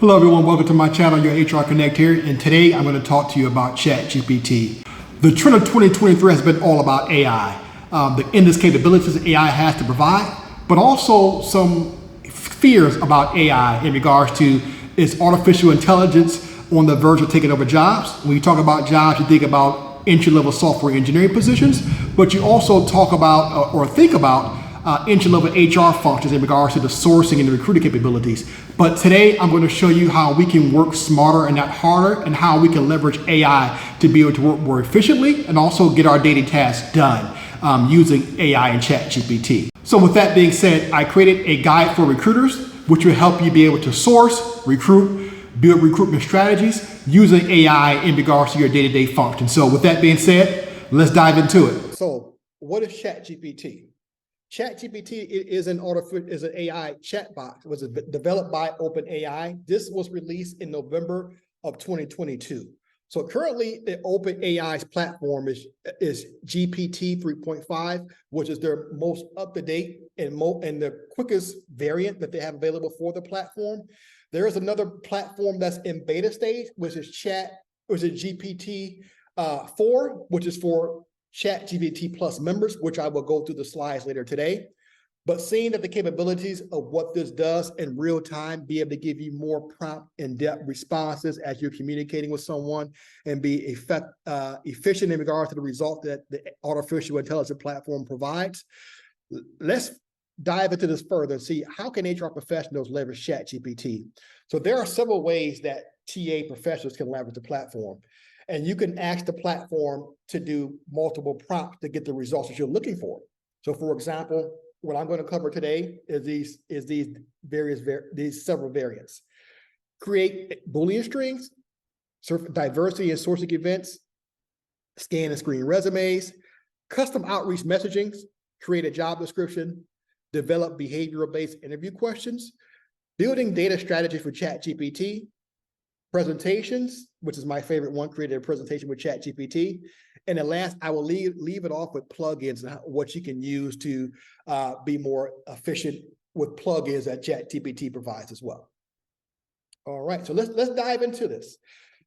Hello everyone, welcome to my channel, your HR Connect here, and today I'm going to talk to you about ChatGPT. The trend of 2023 has been all about AI, the endless capabilities AI has to provide, but also some fears about AI in regards to its artificial intelligence on the verge of taking over jobs. When you talk about jobs, you think about entry-level software engineering positions, but you also talk about or think about entry-level HR functions in regards to the sourcing and the recruiting capabilities. But today I'm going to show you how we can work smarter and not harder, and how we can leverage AI to be able to work more efficiently and also get our daily tasks done using AI and ChatGPT. So with that being said, I created a guide for recruiters, which will help you be able to source, recruit, build recruitment strategies using AI in regards to your day-to-day function. So with that being said, let's dive into it. So what is ChatGPT? ChatGPT is an AI chatbot. It was developed by OpenAI. This was released in November of 2022. So currently, the OpenAI's platform is GPT 3.5, which is their most up-to-date and the quickest variant that they have available for the platform. There is another platform that's in beta stage, which is GPT 4, which is for ChatGPT Plus members, which I will go through the slides later today. But seeing that the capabilities of what this does in real time, be able to give you more prompt, in-depth responses as you're communicating with someone, and be efficient in regards to the result that the artificial intelligence platform provides. Let's dive into this further and see how can HR professionals leverage ChatGPT. So there are several ways that TA professionals can leverage the platform. And you can ask the platform to do multiple prompts to get the results that you're looking for. So for example, what I'm going to cover today is these several variants. Create Boolean strings, diversity and sourcing events, scan and screen resumes, custom outreach messaging, create a job description, develop behavioral-based interview questions, building data strategy for ChatGPT, presentations, which is my favorite one, created a presentation with ChatGPT. And then last, I will leave it off with plugins and what you can use to be more efficient with plugins that ChatGPT provides as well. All right, so let's dive into this.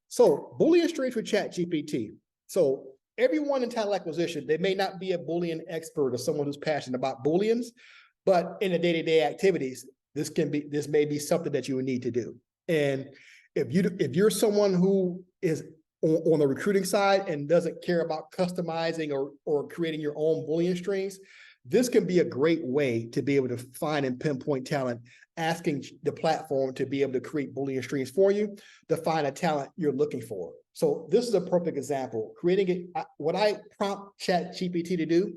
So Boolean strings with ChatGPT. So everyone in talent acquisition, they may not be a Boolean expert or someone who's passionate about Booleans, but in the day-to-day activities, this may be something that you would need to do. And if you're someone who is on the recruiting side and doesn't care about customizing or creating your own Boolean strings, this can be a great way to be able to find and pinpoint talent, asking the platform to be able to create Boolean strings for you to find a talent you're looking for. So this is a perfect example. What I prompt ChatGPT to do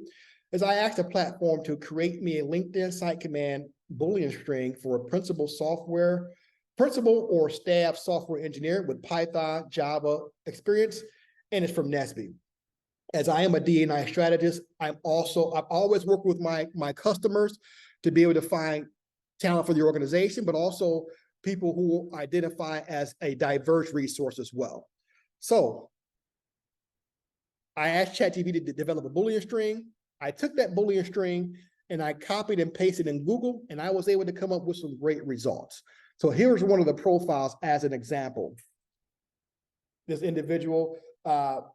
is I asked the platform to create me a LinkedIn site command Boolean string for a principal or staff software engineer with Python, Java experience, and it's from NSBE. As I am a D&I strategist, I've always worked with my customers to be able to find talent for the organization, but also people who identify as a diverse resource as well. So I asked ChatGPT to develop a Boolean string. I took that Boolean string and I copied and pasted in Google, and I was able to come up with some great results. So here's one of the profiles as an example. This individual, well,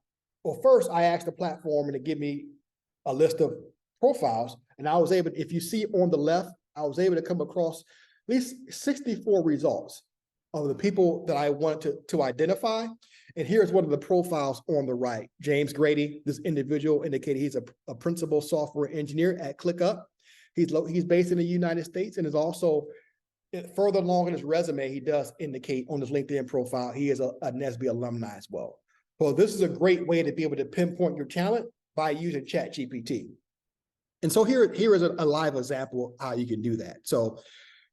first I asked the platform to give me a list of profiles, and I was able, if you see on the left, I was able to come across at least 64 results of the people that I wanted to identify. And here's one of the profiles on the right. James Grady, this individual indicated he's a principal software engineer at ClickUp. He's based in the United States and is also further along in his resume, he does indicate on his LinkedIn profile, he is a NSBE alumni as well. So this is a great way to be able to pinpoint your talent by using ChatGPT. And so here is a live example of how you can do that. So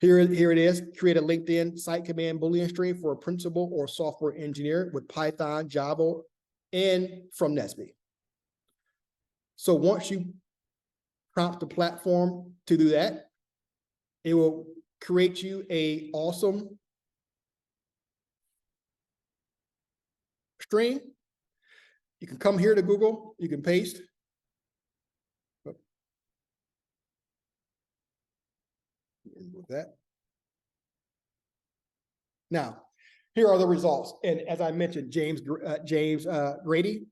here it is, create a LinkedIn site command Boolean string for a principal or software engineer with Python, Java, and from NSBE. So once you prompt the platform to do that, it will create you a awesome string. You can come here to Google, you can paste. Remove that. Now, Here are the results. And as I mentioned, James Grady,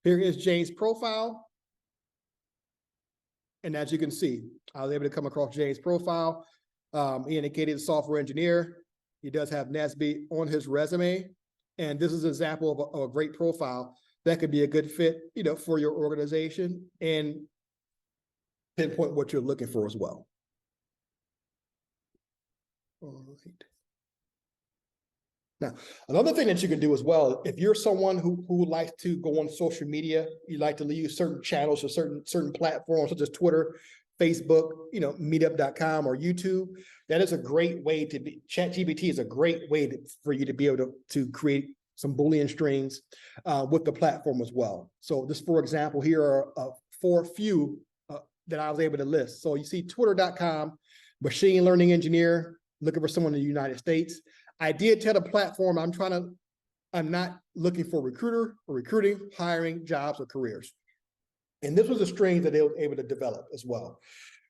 here is James' profile. And as you can see, I was able to come across James' profile. He indicated a software engineer. He does have NASB on his resume. And this is an example of a great profile that could be a good fit, for your organization and pinpoint what you're looking for as well. All right. Now, another thing that you can do as well, if you're someone who likes to go on social media, you like to use certain channels or certain platforms such as Twitter, Facebook, meetup.com or YouTube, that is a great way to be. ChatGPT is a great way for you to be able to create some Boolean strings with the platform as well. So just for example, here are four few that I was able to list. So you see twitter.com, machine learning engineer, looking for someone in the United States. I did tell the platform I'm not looking for recruiter or recruiting, hiring, jobs, or careers. And this was a string that they were able to develop as well.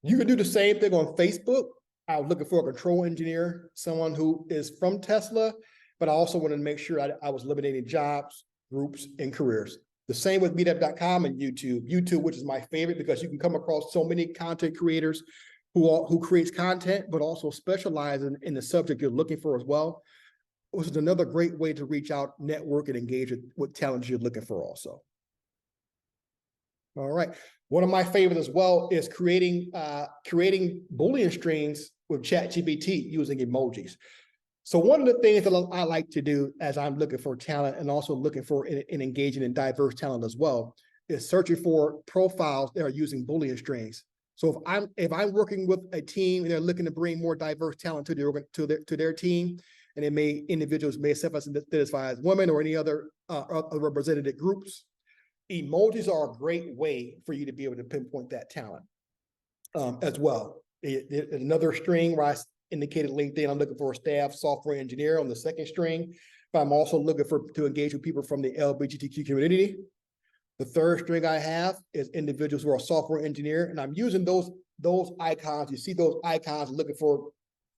You can do the same thing on Facebook. I was looking for a control engineer, someone who is from Tesla, but I also wanted to make sure I was eliminating jobs, groups, and careers. The same with meetup.com and YouTube. YouTube, which is my favorite because you can come across so many content creators who creates content, but also specialize in the subject you're looking for as well, which is another great way to reach out, network, and engage with talent you're looking for also. All right. One of my favorites as well is creating Boolean strings with ChatGPT using emojis. So one of the things that I like to do as I'm looking for talent and also looking for and engaging in diverse talent as well is searching for profiles that are using Boolean strings. So if I'm working with a team and they're looking to bring more diverse talent to their team, and individuals may self-identify as women or any other represented groups, emojis are a great way for you to be able to pinpoint that talent as well. Another string where I indicated LinkedIn, I'm looking for a staff software engineer on the second string, but I'm also looking to engage with people from the LGBTQ community. The third string I have is individuals who are a software engineer, and I'm using those icons. You see those icons looking for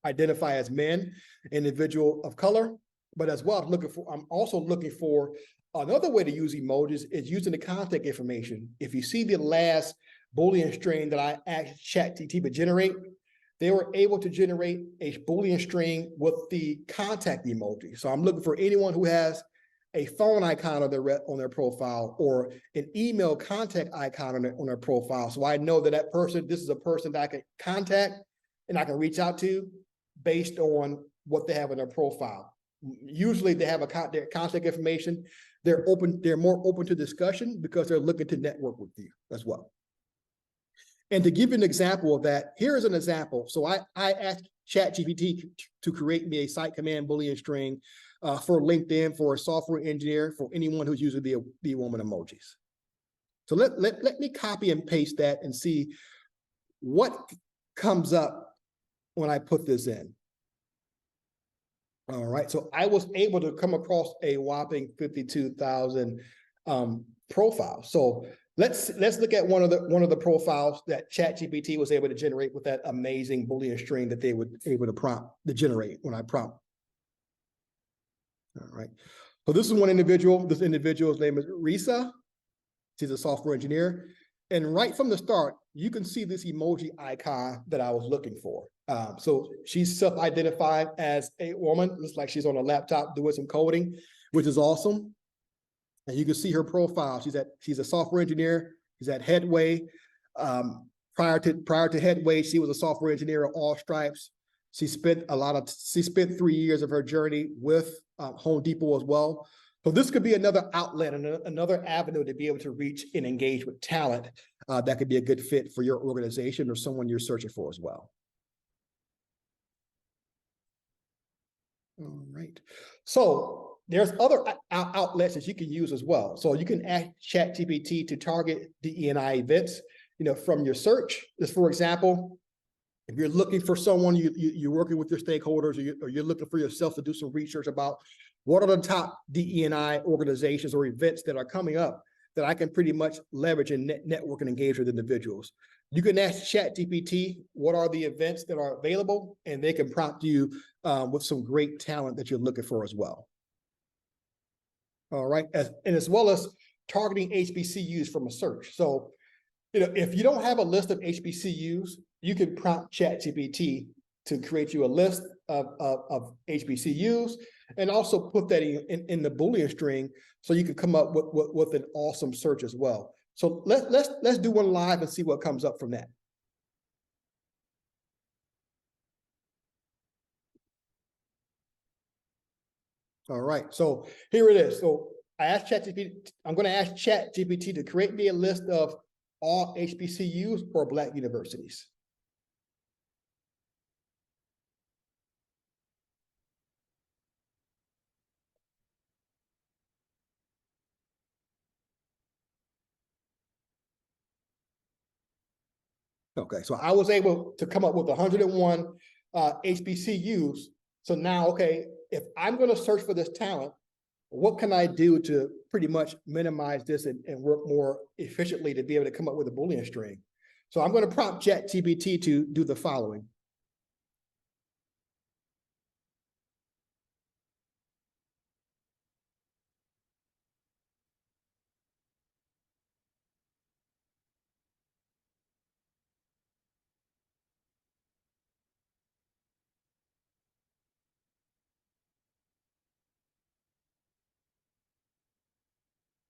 identify as men, individual of color, but as well I'm also looking for another way to use emojis is using the contact information. If you see the last Boolean string that I asked ChatGPT to generate, they were able to generate a Boolean string with the contact emoji. So I'm looking for anyone who has a phone icon on their profile or an email contact icon on their profile. So I know that this is a person that I can contact and I can reach out to based on what they have in their profile. Usually they have their contact information. They're more open to discussion because they're looking to network with you as well. And to give you an example of that, here is an example. So I asked ChatGPT to create me a site command Boolean string for LinkedIn for a software engineer for anyone who's using the woman emojis. So let me copy and paste that and see what comes up when I put this in. All right, so I was able to come across a whopping 52,000 profiles. So let's look at one of the profiles that ChatGPT was able to generate with that amazing Boolean string that they were able to generate when I prompt. All right, so this is one individual. This individual's name is Risa. She's a software engineer, and right from the start, you can see this emoji icon that I was looking for. So she's self-identified as a woman. Looks like she's on a laptop doing some coding, which is awesome. And you can see her profile. She's a software engineer. She's at Headway. Prior to Headway, she was a software engineer at All Stripes. She spent 3 years of her journey with Home Depot as well. So this could be another outlet and another avenue to be able to reach and engage with talent that could be a good fit for your organization or someone you're searching for as well. All right. So there's other outlets that you can use as well. So you can ask ChatGPT to target DE&I events, from your search. Just for example, if you're looking for someone, you're working with your stakeholders, or you're looking for yourself to do some research about what are the top DE&I organizations or events that are coming up that I can pretty much leverage and network and engage with individuals. You can ask ChatGPT what are the events that are available, and they can prompt you with some great talent that you're looking for as well. All right, and as well as targeting HBCUs from a search. So, if you don't have a list of HBCUs, you can prompt ChatGPT to create you a list of HBCUs, and also put that in the Boolean string, so you can come up with an awesome search as well. So let's do one live and see what comes up from that. All right, so here it is. So I asked ChatGPT, I'm going to ask ChatGPT to create me a list of all HBCUs or Black universities. Okay, so I was able to come up with 101 HBCUs. So now, okay, if I'm going to search for this talent, what can I do to pretty much minimize this and work more efficiently to be able to come up with a Boolean string? So I'm going to prompt ChatGPT to do the following.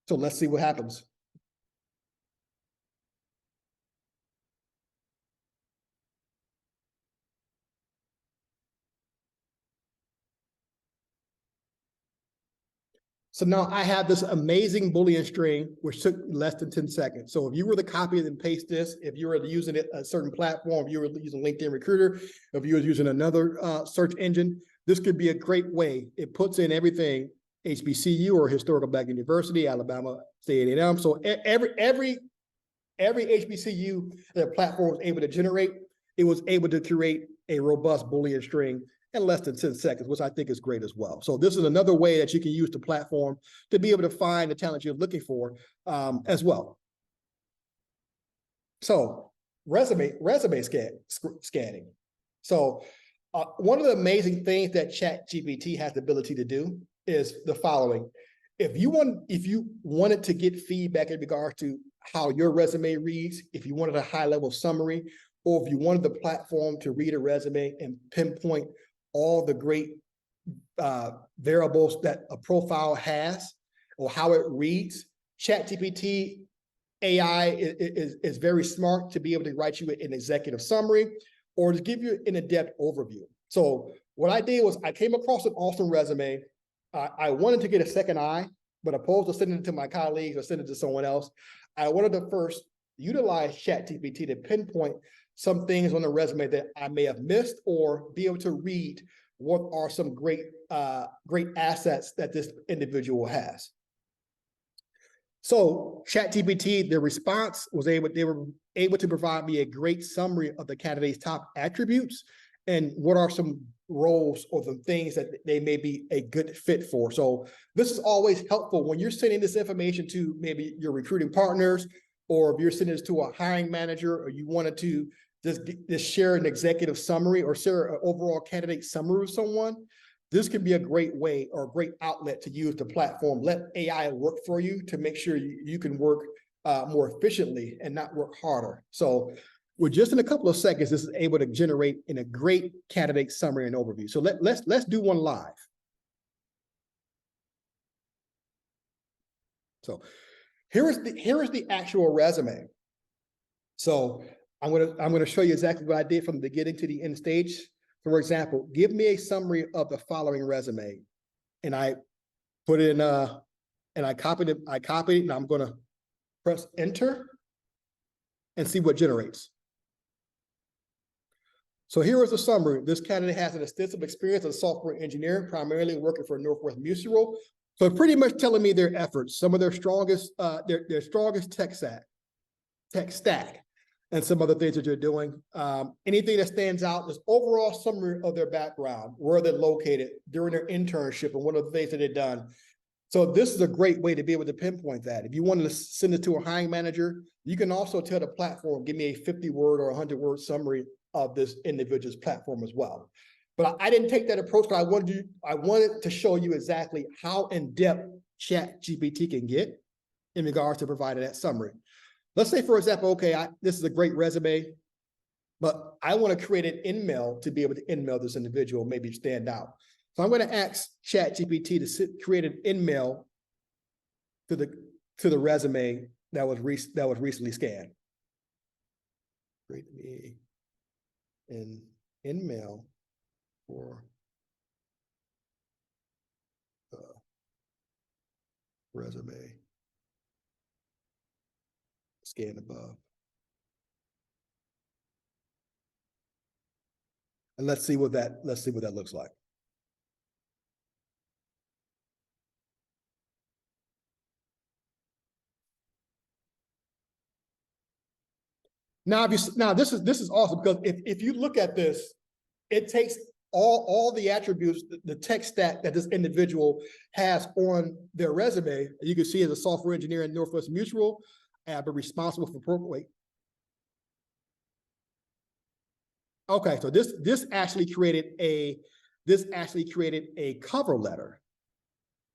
So let's see what happens. So now I have this amazing Boolean string, which took less than 10 seconds. So if you were to copy and paste this, if you were using it a certain platform, if you were using LinkedIn Recruiter, if you were using another search engine, this could be a great way. It puts in everything, HBCU or Historical Black University, Alabama State A&M. So every HBCU that the platform was able to generate, it was able to create a robust Boolean string in less than 10 seconds, which I think is great as well. So this is another way that you can use the platform to be able to find the talent you're looking for as well. So resume scanning. So one of the amazing things that ChatGPT has the ability to do is the following. If you wanted to get feedback in regards to how your resume reads, if you wanted a high-level summary, or if you wanted the platform to read a resume and pinpoint all the great variables that a profile has or how it reads, ChatGPT AI is very smart to be able to write you an executive summary or to give you an in-depth overview. So what I did was I came across an awesome resume. I wanted to get a second eye, but opposed to sending it to my colleagues or sending it to someone else, I wanted to first utilize ChatGPT to pinpoint some things on the resume that I may have missed, or be able to read what are some great assets that this individual has. So ChatGPT, the response was they were able to provide me a great summary of the candidate's top attributes and what are some roles or the things that they may be a good fit for. So this is always helpful when you're sending this information to maybe your recruiting partners, or if you're sending this to a hiring manager, or you wanted to just share an executive summary or share an overall candidate summary with someone. This can be a great way or a great outlet to use the platform. Let AI work for you to make sure you can work more efficiently and not work harder. So with just in a couple of seconds, this is able to generate in a great candidate summary and overview. So let's do one live. So here is the actual resume. So I'm gonna show you exactly what I did from the beginning to the end stage. For example, give me a summary of the following resume, and I put it in and I copied it. And I'm gonna press enter and see what generates. So here is the summary. This candidate has an extensive experience as a software engineer, primarily working for Northwest Mutual. So pretty much telling me their efforts, some of their strongest tech stack, and some other things that you're doing. Anything that stands out, this overall summary of their background, where they're located during their internship, and what are the things that they've done. So this is a great way to be able to pinpoint that. If you wanted to send it to a hiring manager, you can also tell the platform, give me a 50-word or 100-word summary of this individual's platform as well. But I didn't take that approach, but I wanted to show you exactly how in-depth ChatGPT can get in regards to providing that summary. Let's say, for example, okay, this is a great resume, but I want to create an InMail to be able to InMail this individual, maybe stand out. So I'm going to ask ChatGPT to create an InMail to the resume that was recently scanned. Create me an InMail for the resume scanned above. And let's see what that looks like. Now, this is awesome, because if you look at this, it takes all the attributes, the tech stack that this individual has on their resume. You can see as a software engineer in Northwest Mutual, but responsible for wait. Okay, so this actually created a cover letter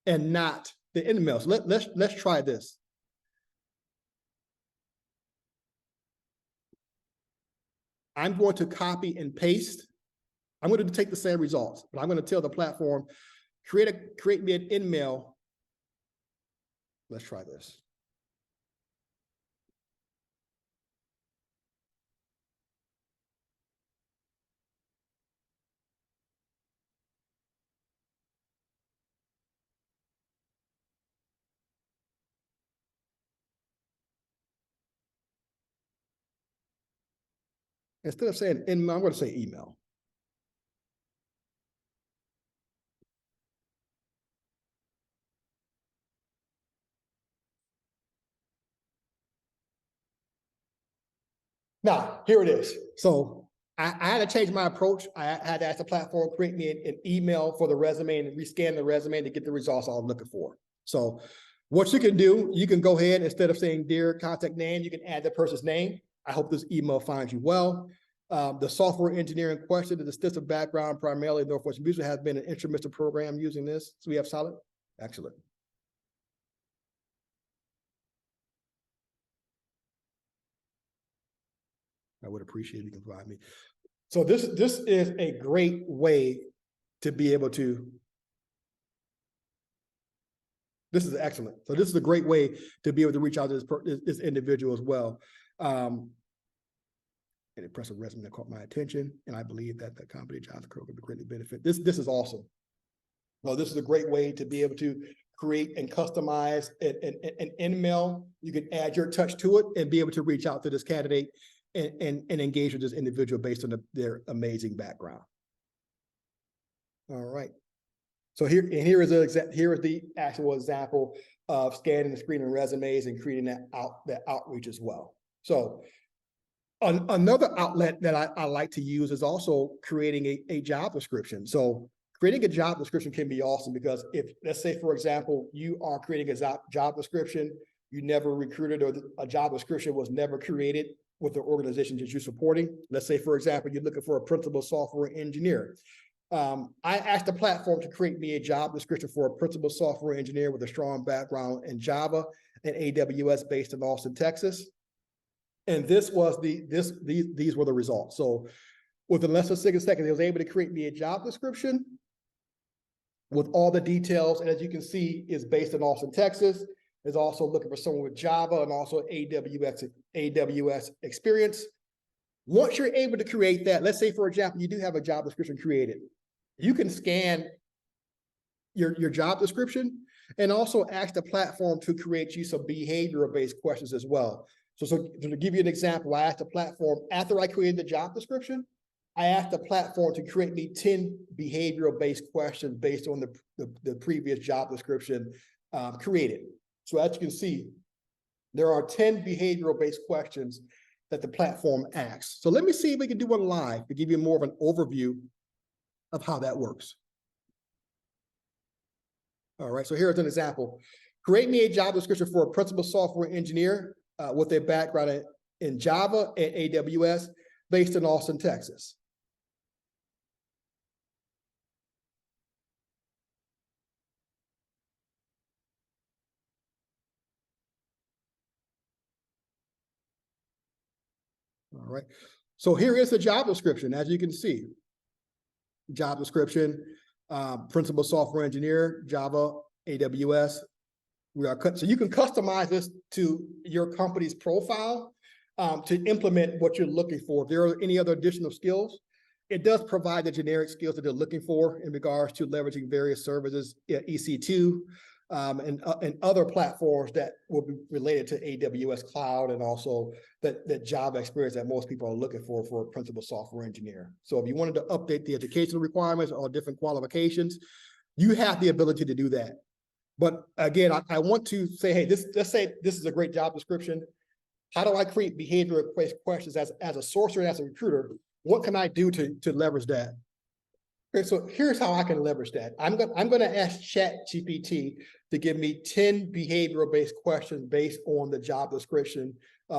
and not the InMail. So let's try this. I'm going to copy and paste. I'm going to take the same results, but I'm going to tell the platform, create me an InMail. Let's try this. Instead of saying InMail, I'm going to say email. Now, here it is. So I had to change my approach. I had to ask the platform, create me an email for the resume and rescan the resume to get the results I was looking for. So what you can do, you can go ahead, instead of saying dear contact name, you can add the person's name. I hope this email finds you well. The software engineer in question, the extensive background, primarily Northwest Mutual, has been an instrumental program using this. So we have solid. Excellent. I would appreciate if you can provide me. So this is a great way to be able to. This is excellent. So this is a great way to be able to reach out to this individual as well. An impressive resume that caught my attention, and I believe that the company jobs could greatly benefit. This is awesome. Well, this is a great way to be able to create and customize an InMail. You can add your touch to it and be able to reach out to this candidate and engage with this individual based on their amazing background. All right. So here is the actual example of scanning and screening resumes and creating that outreach as well. So another outlet that I like to use is also creating a job description. So creating a job description can be awesome, because if, let's say, for example, you are creating a job description, you never recruited, or a job description was never created with the organization that you're supporting. Let's say, for example, you're looking for a principal software engineer. I asked the platform to create me a job description for a principal software engineer with a strong background in Java and AWS based in Austin, Texas. And this was these were the results. So within less than 6 seconds, they was able to create me a job description with all the details. And as you can see, is based in Austin, Texas. Is also looking for someone with Java and also AWS experience. Once you're able to create that, let's say, for example, you do have a job description created, you can scan your job description and also ask the platform to create you some behavioral-based questions as well. So to give you an example, I asked the platform, after I created the job description, I asked the platform to create me 10 behavioral-based questions based on the previous job description created. So as you can see, there are 10 behavioral-based questions that the platform asks. So let me see if we can do one live to give you more of an overview of how that works. All right, so here's an example. Create me a job description for a principal software engineer with a background in Java and AWS based in Austin, Texas. All right. So here is the job description, as you can see. Job description, principal software engineer, Java, AWS. So you can customize this to your company's profile to implement what you're looking for. If there are any other additional skills, it does provide the generic skills that they're looking for in regards to leveraging various services, EC2, and other platforms that will be related to AWS cloud, and also that Java experience that most people are looking for a principal software engineer. So if you wanted to update the educational requirements or different qualifications, you have the ability to do that. But again, I want to say, hey, let's say this is a great job description. How do I create behavioral-based questions as a sourcer and as a recruiter? What can I do to leverage that? Okay, so here's how I can leverage that. I'm going to ask ChatGPT to give me 10 behavioral-based questions based on the job description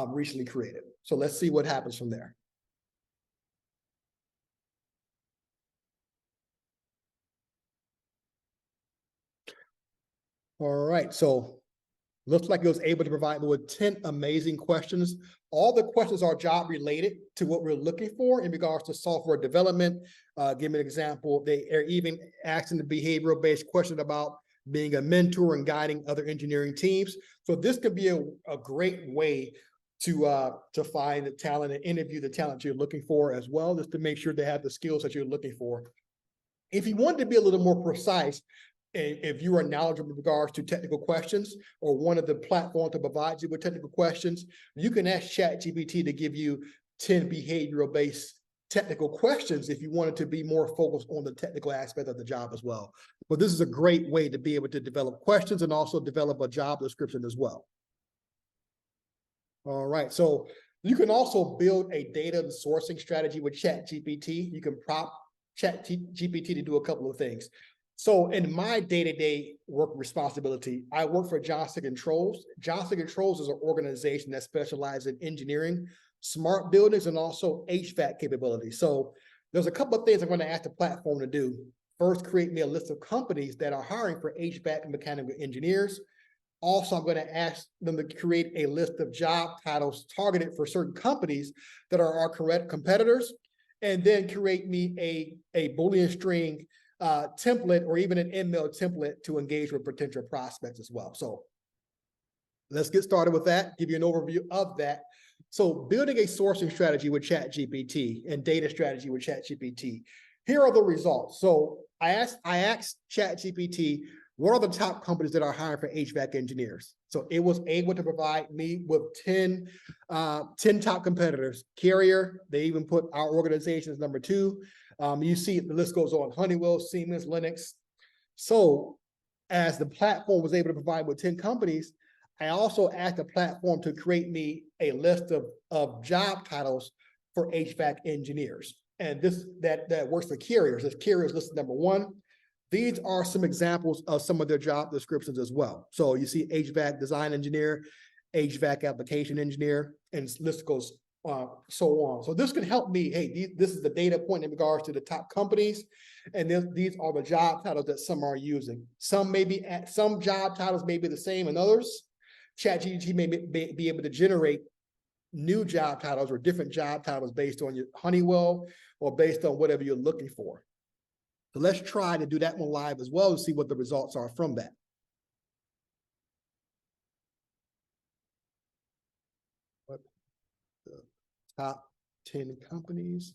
recently created. So let's see what happens from there. All right, so looks like it was able to provide me with 10 amazing questions. All the questions are job related to what we're looking for in regards to software development. Give me an example. They are even asking the behavioral-based question about being a mentor and guiding other engineering teams. So this could be a great way to find the talent and interview the talent you're looking for as well, just to make sure they have the skills that you're looking for. If you want to be a little more precise, if you are knowledgeable in regards to technical questions, or one of the platforms to provide you with technical questions, you can ask ChatGPT to give you 10 behavioral-based technical questions if you wanted to be more focused on the technical aspect of the job as well. But this is a great way to be able to develop questions and also develop a job description as well. All right, so you can also build a data and sourcing strategy with ChatGPT. You can prompt ChatGPT to do a couple of things. So in my day-to-day work responsibility, I work for Johnson Controls. Johnson Controls is an organization that specializes in engineering, smart buildings, and also HVAC capabilities. So there's a couple of things I'm going to ask the platform to do. First, create me a list of companies that are hiring for HVAC and mechanical engineers. Also, I'm going to ask them to create a list of job titles targeted for certain companies that are our correct competitors, and then create me a Boolean string template, or even an email template to engage with potential prospects as well. So let's get started with that, give you an overview of that. So building a sourcing strategy with ChatGPT and data strategy with ChatGPT. Here are the results. So I asked ChatGPT, what are the top companies that are hiring for HVAC engineers? So it was able to provide me with 10 top competitors. Carrier, they even put our organization as number 2. You see the list goes on: Honeywell, Siemens, Linux. So as the platform was able to provide with 10 companies, I also asked the platform to create me a list of job titles for HVAC engineers. And that works for carriers. As carriers listed number 1. These are some examples of some of their job descriptions as well. So you see HVAC design engineer, HVAC application engineer, and list goes so on. So this can help me. Hey, this is the data point in regards to the top companies, and these are the job titles that some are using. Some job titles may be the same and others. ChatGPT may be able to generate new job titles or different job titles based on your Honeywell or based on whatever you're looking for. So let's try to do that one live as well to see what the results are from that. What the top 10 companies.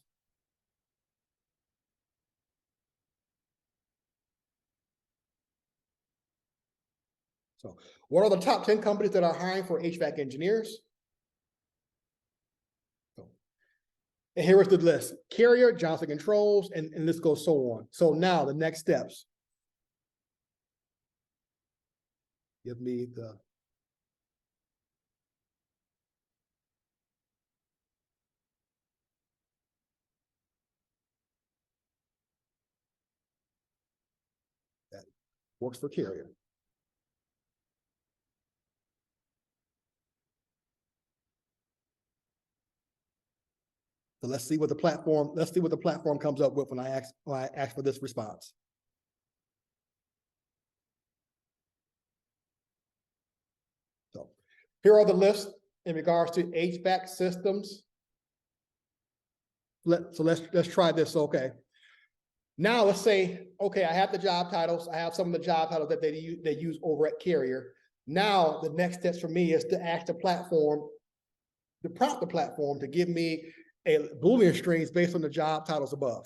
So what are the top 10 companies that are hiring for HVAC engineers? And here is the list: Carrier, Johnson Controls, and this goes so on. So now the next steps. Give me the that works for Carrier. So let's see what the platform comes up with when I ask for this response. So here are the lists in regards to HVAC systems, let's try this. Okay. Now let's say, okay, I have the job titles. I have some of the job titles that they use over at Carrier. Now the next steps for me is to ask the platform, to prompt the platform to give me a Boolean streams based on the job titles above.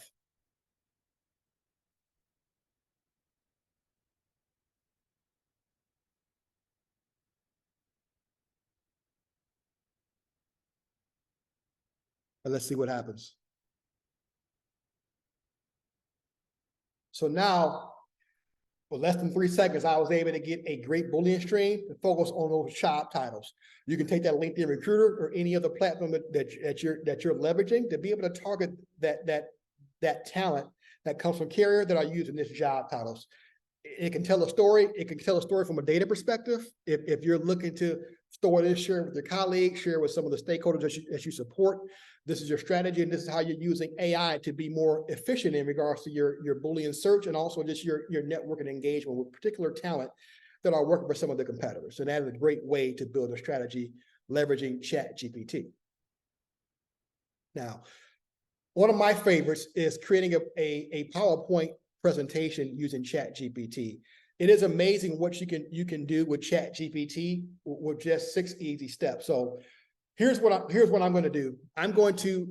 And let's see what happens. So now, for less than 3 seconds, I was able to get a great Boolean stream to focus on those job titles. You can take that LinkedIn Recruiter or any other platform that you're leveraging to be able to target that talent that comes from Carrier that are using this job titles. It can tell a story. It can tell a story from a data perspective. If you're looking to store this, share with your colleagues, share with some of the stakeholders that you support, this is your strategy, and this is how you're using AI to be more efficient in regards to your Boolean search and also just your network and engagement with particular talent that are working for some of the competitors. And that is a great way to build a strategy leveraging ChatGPT. Now, one of my favorites is creating a PowerPoint presentation using ChatGPT. It is amazing what you can do with ChatGPT with just 6 easy steps. So here's what I'm going to do. I'm going to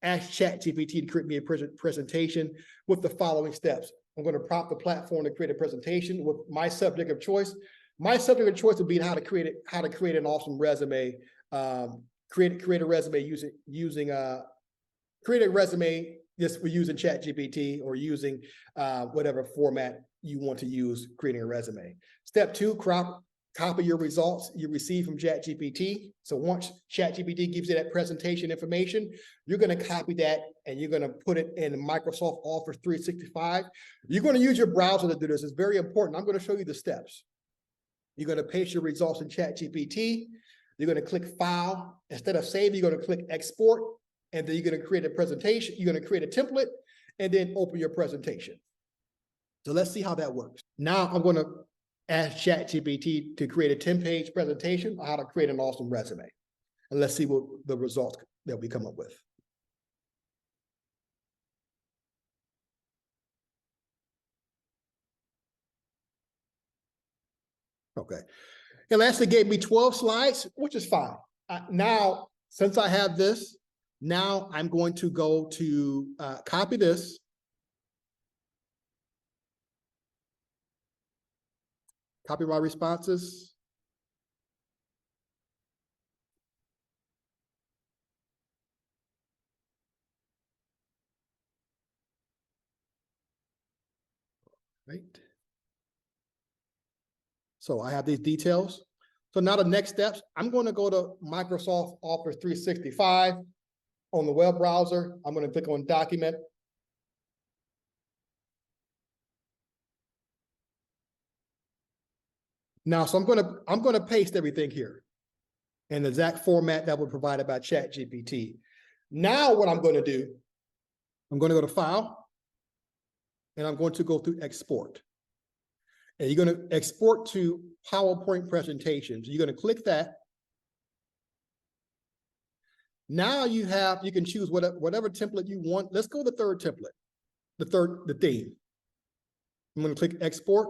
ask ChatGPT to create me a presentation with the following steps. I'm going to prompt the platform to create a presentation with my subject of choice. My subject of choice would be how to create an awesome resume. Create a resume create a resume just for using ChatGPT or using whatever format you want to use creating a resume. Step 2, copy your results you receive from ChatGPT. So once ChatGPT gives you that presentation information, you're going to copy that and you're going to put it in Microsoft Office 365. You're going to use your browser to do this. It's very important. I'm going to show you the steps. You're going to paste your results in ChatGPT. You're going to click File. Instead of Save, you're going to click Export. And then you're going to create a presentation. You're going to create a template and then open your presentation. So let's see how that works. Now I'm going to ask ChatGPT to create a 10-page presentation on how to create an awesome resume. And let's see what the results that we come up with. Okay. It actually gave me 12 slides, which is fine. Now, since I have this, now I'm going to go to copy this. Copy my responses. Right. So I have these details. So now the next steps, I'm going to go to Microsoft Office 365 on the web browser. I'm going to click on Document. Now, so I'm going to paste everything here in the exact format that was provided by ChatGPT. Now, what I'm going to do, I'm going to go to File, and I'm going to go through Export. And you're going to export to PowerPoint presentations. You're going to click that. Now you can choose whatever template you want. Let's go with the third template, the theme. I'm going to click Export.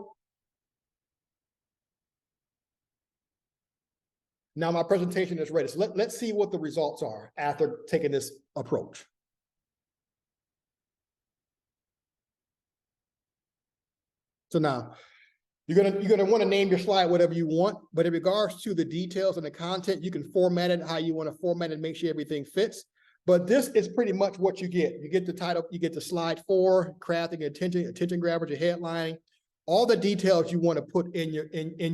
Now my presentation is ready. So let's see what the results are after taking this approach. So now you're gonna want to name your slide whatever you want, but in regards to the details and the content, you can format it how you want to format it and make sure everything fits. But this is pretty much what you get. You get the title, you get the slide 4, crafting attention grabbers, your headline, all the details you want to put in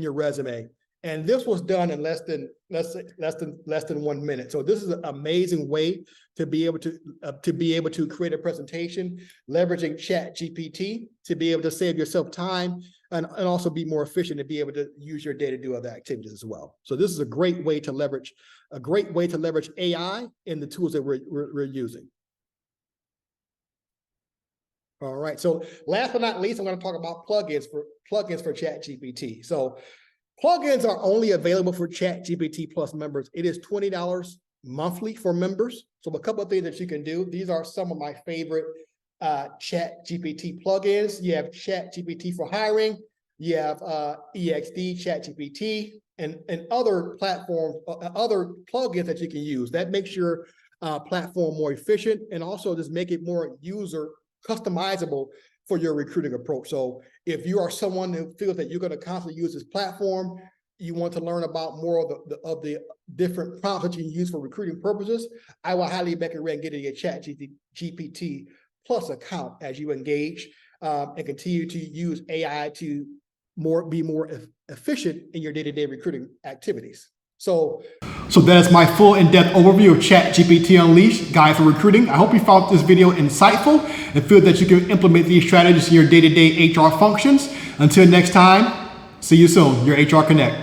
your resume. And this was done in less than 1 minute. So this is an amazing way to be able to create a presentation, leveraging ChatGPT to be able to save yourself time and also be more efficient and be able to use your data to do other activities as well. So this is a great way to leverage AI in the tools that we're using. All right. So last but not least, I'm going to talk about plugins for ChatGPT. So plugins are only available for ChatGPT Plus members. It is $20 monthly for members. So a couple of things that you can do. These are some of my favorite ChatGPT plugins. You have ChatGPT for hiring. You have EXD, ChatGPT, and other platforms, other plugins that you can use. That makes your platform more efficient, and also just make it more user customizable for your recruiting approach. So if you are someone who feels that you're going to constantly use this platform, you want to learn about more of the different prompts that you can use for recruiting purposes, I will highly recommend getting a ChatGPT Plus account as you engage and continue to use AI to be more efficient in your day-to-day recruiting activities. So that's my full in-depth overview of ChatGPT Unleashed, Guide for Recruiting. I hope you found this video insightful and feel that you can implement these strategies in your day-to-day HR functions. Until next time, see you soon, your HR Connect.